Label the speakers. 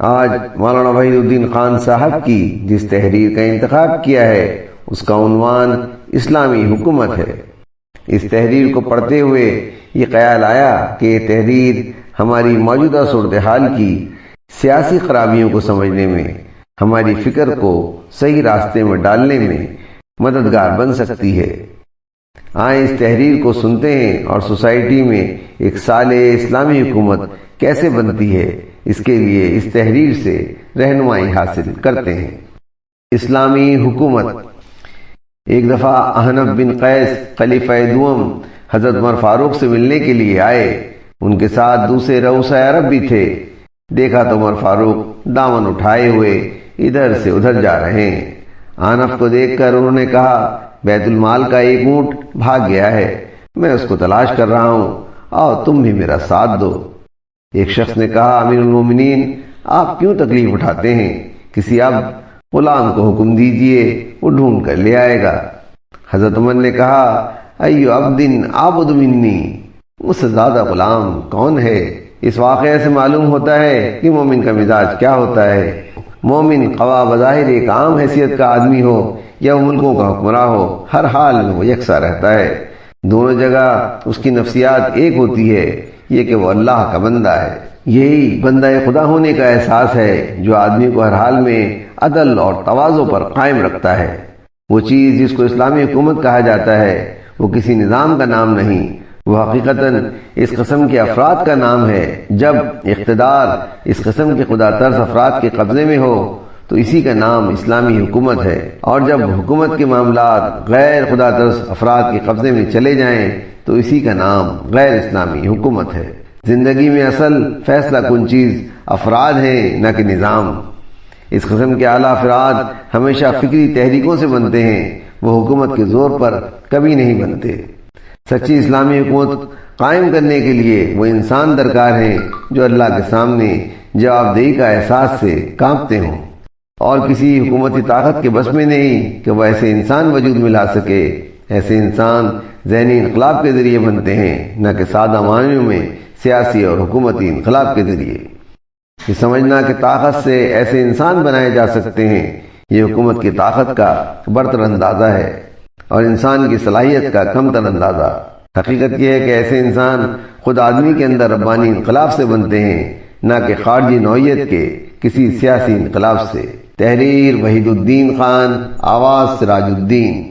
Speaker 1: آج مولانا وحید الدین خان صاحب کی جس تحریر کا انتخاب کیا ہے اس کا عنوان اسلامی حکومت ہے۔ اس تحریر کو پڑھتے ہوئے یہ خیال آیا کہ یہ تحریر ہماری موجودہ صورتحال کی سیاسی خرابیوں کو سمجھنے میں، ہماری فکر کو صحیح راستے میں ڈالنے میں مددگار بن سکتی ہے۔ آئیں اس تحریر کو سنتے ہیں اور سوسائٹی میں ایک صالح اسلامی حکومت کیسے بنتی ہے اس کے لیے اس تحریر سے رہنمائی حاصل کرتے ہیں۔ اسلامی حکومت۔ ایک دفعہ احنف بن قیس خلیفہ دوم حضرت عمر فاروق سے ملنے کے لیے آئے۔ ان کے ساتھ دوسرے رؤسائے عرب بھی تھے۔ دیکھا تو عمر فاروق دامن اٹھائے ہوئے ادھر سے ادھر جا رہے ہیں۔ احنف کو دیکھ کر انہوں نے کہا، بیت المال کا ایک اونٹ بھاگ گیا ہے، میں اس کو تلاش کر رہا ہوں، آؤ تم بھی میرا ساتھ دو۔ ایک شخص نے کہا، امیر المومنین آپ کیوں تکلیف اٹھاتے ہیں؟ کسی اب غلام کو حکم دیجئے، وہ ڈھونڈ کر لے آئے گا۔ حضرت عمر نے کہا، ایو عبد عابد منی، مجھ سے زیادہ غلام کون ہے؟ اس واقعے سے معلوم ہوتا ہے کہ مومن کا مزاج کیا ہوتا ہے۔ مومن خواہ بظاہر ایک عام حیثیت کا آدمی ہو یا ملکوں کا حکمراں ہو، ہر حال میں وہ یکساں رہتا ہے۔ دونوں جگہ اس کی نفسیات ایک ہوتی ہے، یہ کہ وہ اللہ کا بندہ ہے۔ یہی بندہ خدا ہونے کا احساس ہے جو آدمی کو ہر حال میں عدل اور تواضع پر قائم رکھتا ہے۔ وہ چیز جس کو اسلامی حکومت کہا جاتا ہے وہ کسی نظام کا نام نہیں، وہ حقیقتاً اس قسم کے افراد کا نام ہے۔ جب اقتدار اس قسم کے خدا ترس افراد کے قبضے میں ہو تو اسی کا نام اسلامی حکومت ہے، اور جب حکومت کے معاملات غیر خدا ترس افراد کے قبضے میں چلے جائیں تو اسی کا نام غیر اسلامی حکومت ہے۔ زندگی میں اصل فیصلہ کن چیز افراد ہیں، نہ کہ نظام۔ اس قسم کے اعلیٰ افراد ہمیشہ فکری تحریکوں سے بنتے ہیں، وہ حکومت کے زور پر کبھی نہیں بنتے۔ سچی اسلامی حکومت قائم کرنے کے لیے وہ انسان درکار ہیں جو اللہ کے سامنے جواب دہی کا احساس سے کانپتے ہوں، اور کسی حکومتی طاقت کے بس میں نہیں کہ وہ ایسے انسان وجود میں لا سکے۔ ایسے انسان ذہنی انقلاب کے ذریعے بنتے ہیں، نہ کہ سادہ معنیوں میں سیاسی اور حکومتی انقلاب کے ذریعے۔ یہ سمجھنا کہ طاقت سے ایسے انسان بنائے جا سکتے ہیں، یہ حکومت کی طاقت کا برتر اندازہ ہے اور انسان کی صلاحیت کا کم تر اندازہ۔ حقیقت یہ ہے کہ ایسے انسان خود آدمی کے اندر ربانی انقلاب سے بنتے ہیں، نہ کہ خارجی نوعیت کے کسی سیاسی انقلاب سے۔ تحریر وحید الدین خان، آواز سراج الدین۔